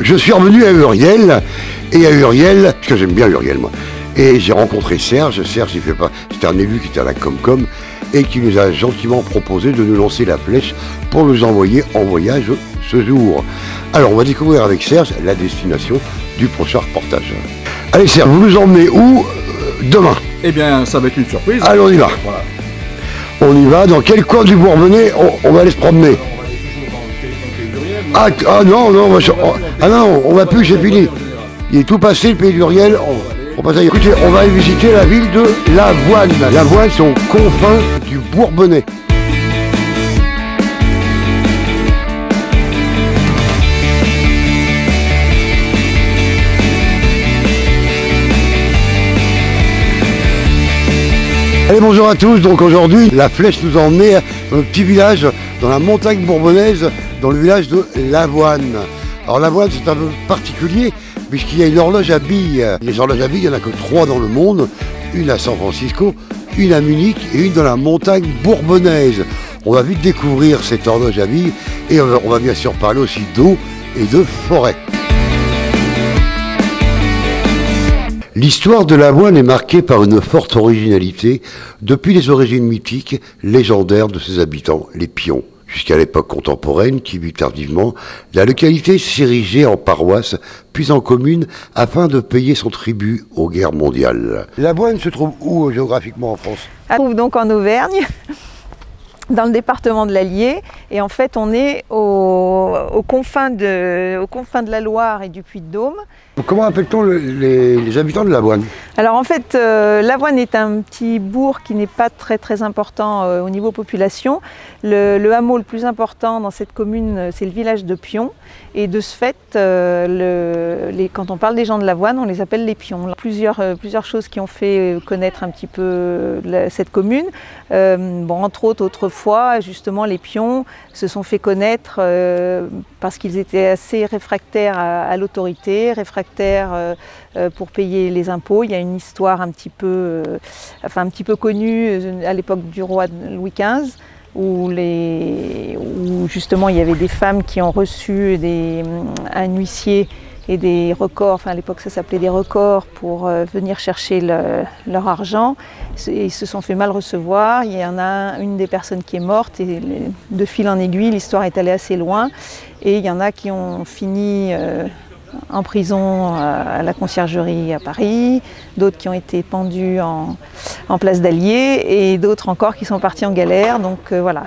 Je suis revenu à Uriel, et à Uriel, parce que j'aime bien Uriel moi, et j'ai rencontré Serge. Serge, c'était un élu qui était à la Comcom, et qui nous a gentiment proposé de nous lancer la flèche pour nous envoyer en voyage ce jour. Alors on va découvrir avec Serge la destination du prochain reportage. Allez Serge, vous nous emmenez où demain? Eh bien ça va être une surprise. Allez, on y va. Voilà. On y va, dans quel coin du Bourbonnais on va aller se promener? Ah non, on va plus, c'est fini. Il est tout passé le pays d'Uriel. On passe ailleurs. Écoutez, on va visiter la ville de Lavoine. Lavoine, c'est aux confins du Bourbonnais. Allez, bonjour à tous. Donc aujourd'hui, la flèche nous a emmenés dans un petit village dans la montagne bourbonnaise, dans le village de Lavoine. Alors Lavoine, c'est un peu particulier puisqu'il y a une horloge à billes. Les horloges à billes, il n'y en a que 3 dans le monde. Une à San Francisco, une à Munich et une dans la montagne bourbonnaise. On va vite découvrir cette horloge à billes et on va bien sûr parler aussi d'eau et de forêt. L'histoire de Lavoine est marquée par une forte originalité depuis les origines mythiques, légendaires de ses habitants, les Pions. Jusqu'à l'époque contemporaine, qui vit tardivement, la localité s'érigeait en paroisse, puis en commune, afin de payer son tribut aux guerres mondiales. Lavoine se trouve où géographiquement en France? Elle se trouve donc en Auvergne, dans le département de l'Allier, et en fait on est aux confins de la Loire et du Puy-de-Dôme. Comment appelle-t-on les habitants de Lavoine? Alors en fait, Lavoine est un petit bourg qui n'est pas très important au niveau population. Le hameau le plus important dans cette commune, c'est le village de Pions. Et de ce fait, quand on parle des gens de Lavoine, on les appelle les Pions. Plusieurs choses qui ont fait connaître un petit peu cette commune. Entre autres, autrefois, justement, les Pions se sont fait connaître parce qu'ils étaient assez réfractaires à l'autorité, réfractaires pour payer les impôts. Il y a une histoire un petit peu connue à l'époque du roi Louis XV, où justement il y avait des femmes qui ont reçu un huissier et des records, enfin à l'époque ça s'appelait des records, pour venir chercher leur argent. Ils se sont fait mal recevoir. Il y en a une des personnes qui est morte et de fil en aiguille l'histoire est allée assez loin, et il y en a qui ont fini en prison à la conciergerie à Paris, d'autres qui ont été pendus en place d'Allier, et d'autres encore qui sont partis en galère. Donc voilà,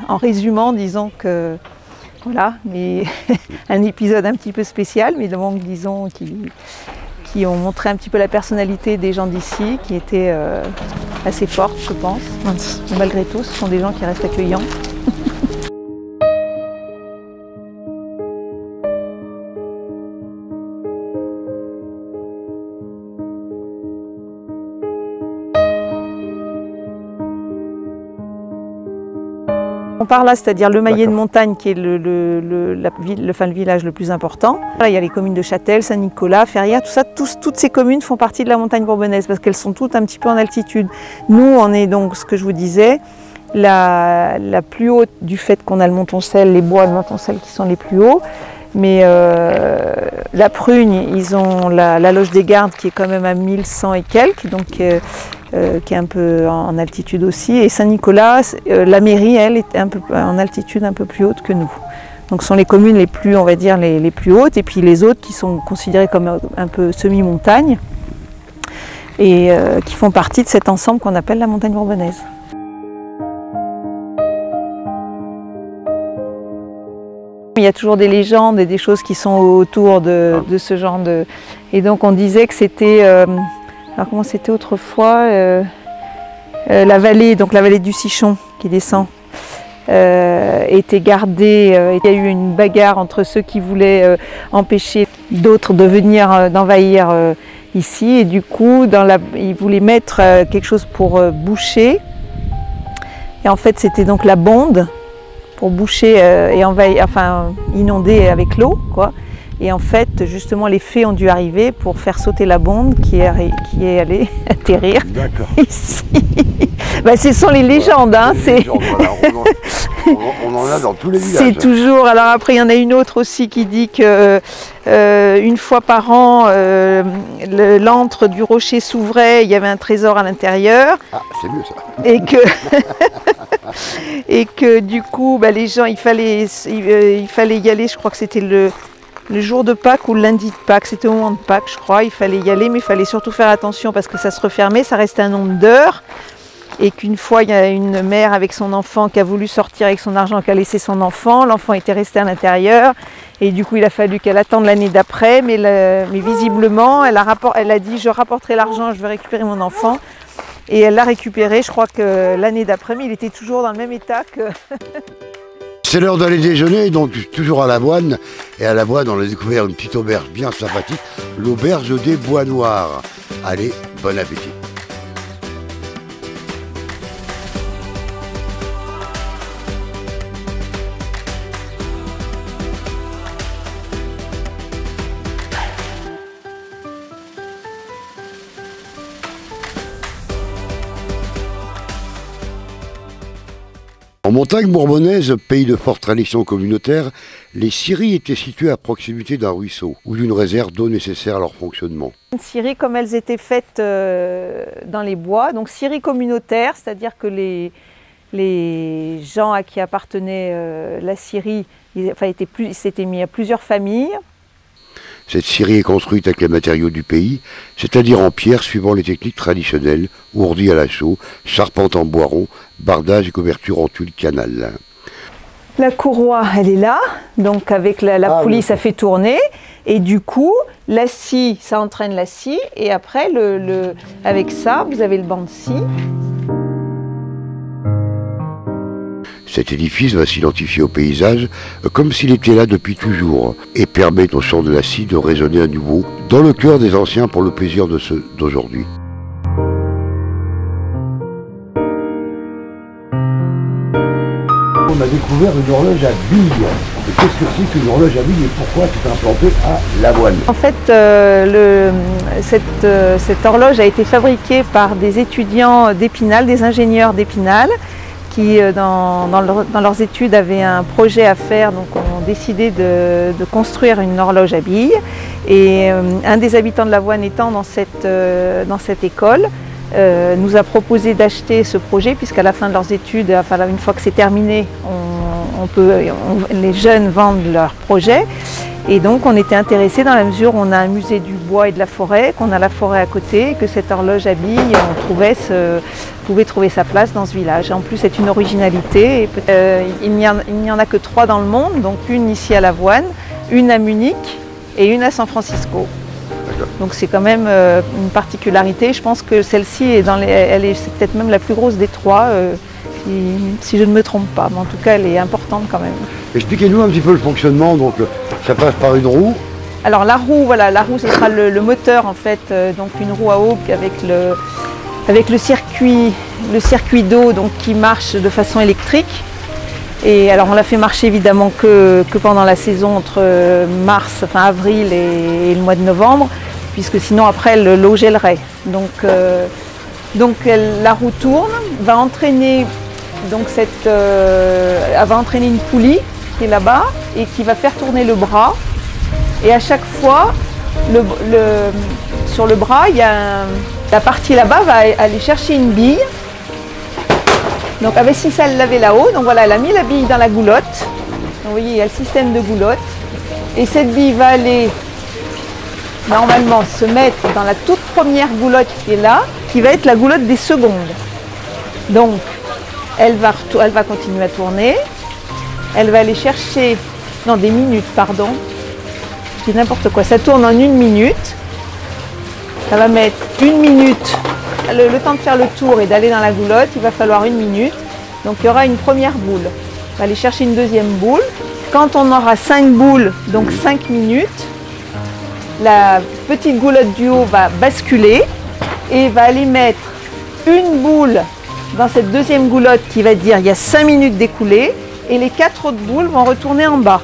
en résumant, disons que voilà, mais un épisode un petit peu spécial, mais donc disons qui ont montré un petit peu la personnalité des gens d'ici, qui étaient assez forte, je pense. Malgré tout, ce sont des gens qui restent accueillants. On part là, c'est-à-dire le maillet de montagne qui est le village le plus important. Là, il y a les communes de Châtel, Saint-Nicolas, Ferrières, tout ça, toutes ces communes font partie de la montagne bourbonnaise parce qu'elles sont toutes un petit peu en altitude. Nous, on est donc, ce que je vous disais, la plus haute du fait qu'on a le Montoncel, les bois de Montoncel qui sont les plus hauts. Mais la Prugne, ils ont la Loge des Gardes qui est quand même à 1100 et quelques, donc qui est un peu en altitude aussi. Et Saint-Nicolas, la mairie, elle, est un peu en altitude un peu plus haute que nous. Donc ce sont les communes les plus, on va dire, les plus hautes, et puis les autres qui sont considérées comme un peu semi-montagne et qui font partie de cet ensemble qu'on appelle la montagne bourbonnaise. Il y a toujours des légendes et des choses qui sont autour de ce genre de... Et donc on disait que c'était... alors comment c'était autrefois la vallée, donc la vallée du Sichon qui descend, était gardée. Il y a eu une bagarre entre ceux qui voulaient empêcher d'autres de venir d'envahir ici. Et du coup, ils voulaient mettre quelque chose pour boucher. Et en fait, c'était donc la bonde, pour boucher et envahir, enfin inonder avec l'eau, quoi. Et en fait, justement, les fées ont dû arriver pour faire sauter la bombe qui est allée atterrir ici. Ben, ce sont les légendes. Hein, voilà, on en a dans tous les villages. C'est toujours. Alors après, il y en a une autre aussi qui dit que une fois par an, l'antre du rocher s'ouvrait, il y avait un trésor à l'intérieur. Ah, c'est mieux ça. Et que du coup, ben, les gens, il fallait y aller. Je crois que c'était le jour de Pâques ou le lundi de Pâques, c'était au moment de Pâques, je crois. Il fallait y aller, mais il fallait surtout faire attention parce que ça se refermait, ça restait un nombre d'heures. Et qu'une fois, il y a une mère avec son enfant qui a voulu sortir avec son argent, qui a laissé son enfant. L'enfant était resté à l'intérieur. Et du coup, il a fallu qu'elle attende l'année d'après. Mais visiblement, elle a dit « je rapporterai l'argent, je vais récupérer mon enfant ». Et elle l'a récupéré, je crois que l'année d'après, mais il était toujours dans le même état que... C'est l'heure d'aller déjeuner, donc toujours à Lavoine. Et à Lavoine, on a découvert une petite auberge bien sympathique, l'auberge des Bois Noirs. Allez, bon appétit. En montagne bourbonnaise, pays de forte tradition communautaire, les scieries étaient situées à proximité d'un ruisseau ou d'une réserve d'eau nécessaire à leur fonctionnement. Une scierie comme elles étaient faites dans les bois, donc scierie communautaire, c'est-à-dire que les gens à qui appartenait la scierie, s'étaient mis à plusieurs familles. Cette scierie est construite avec les matériaux du pays, c'est-à-dire en pierre suivant les techniques traditionnelles, ourdi à la chaux, charpente en bois rond, bardage et couverture en tuile canal. La courroie, elle est là, donc avec la poulie, ça fait tourner, et du coup, la scie, ça entraîne la scie, et après, avec ça, vous avez le banc de scie. Cet édifice va s'identifier au paysage comme s'il était là depuis toujours et permet au son de la scie de résonner à nouveau dans le cœur des anciens pour le plaisir de ceux d'aujourd'hui. On a découvert une horloge à billes. Qu'est-ce que c'est qu'une horloge à billes et pourquoi c'est implanté à Lavoine? En fait, cette horloge a été fabriquée par des étudiants d'Épinal, des ingénieurs d'Épinal, qui, dans leurs études, avaient un projet à faire, donc ont décidé de construire une horloge à billes. Et un des habitants de Lavoine étant dans cette école, nous a proposé d'acheter ce projet, puisqu'à la fin de leurs études, enfin, une fois que c'est terminé, les jeunes vendent leur projet. Et donc on était intéressés dans la mesure où on a un musée du bois et de la forêt, qu'on a la forêt à côté, que cette horloge à billes, pouvait trouver sa place dans ce village. En plus, c'est une originalité. Il n'y en a que 3 dans le monde, donc une ici à Lavoine, une à Munich et une à San Francisco. Donc c'est quand même une particularité. Je pense que celle-ci c'est peut-être même la plus grosse des 3, si je ne me trompe pas. Mais en tout cas, elle est importante quand même. Expliquez-nous un petit peu le fonctionnement. Donc ça passe par une roue. Alors la roue, voilà, la roue, ce sera le moteur en fait, donc une roue à eau avec le circuit d'eau donc qui marche de façon électrique. Et alors on l'a fait marcher évidemment que pendant la saison entre avril et le mois de novembre, puisque sinon après l'eau gèlerait. Donc la roue tourne, va entraîner une poulie qui est là-bas et qui va faire tourner le bras. Et à chaque fois, sur le bras, la partie là-bas va aller chercher une bille. Donc avec si ça elle l'avait là-haut, donc voilà, elle a mis la bille dans la goulotte. Donc, vous voyez, il y a le système de goulotte. Et cette bille va aller normalement se mettre dans la toute première goulotte qui est là, qui va être la goulotte des secondes. Donc elle va continuer à tourner. Elle va aller chercher, non des minutes, pardon. Je dis n'importe quoi, ça tourne en 1 minute. Ça va mettre 1 minute. Le temps de faire le tour et d'aller dans la goulotte, il va falloir 1 minute. Donc il y aura une première boule. On va aller chercher une deuxième boule. Quand on aura 5 boules, donc 5 minutes, la petite goulotte du haut va basculer et va aller mettre une boule dans cette deuxième goulotte qui va dire il y a 5 minutes d'écoulées et les 4 autres boules vont retourner en bas.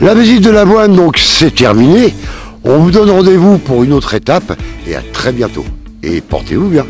La visite de Lavoine, donc, c'est terminé. On vous donne rendez-vous pour une autre étape et à très bientôt. Et portez-vous bien.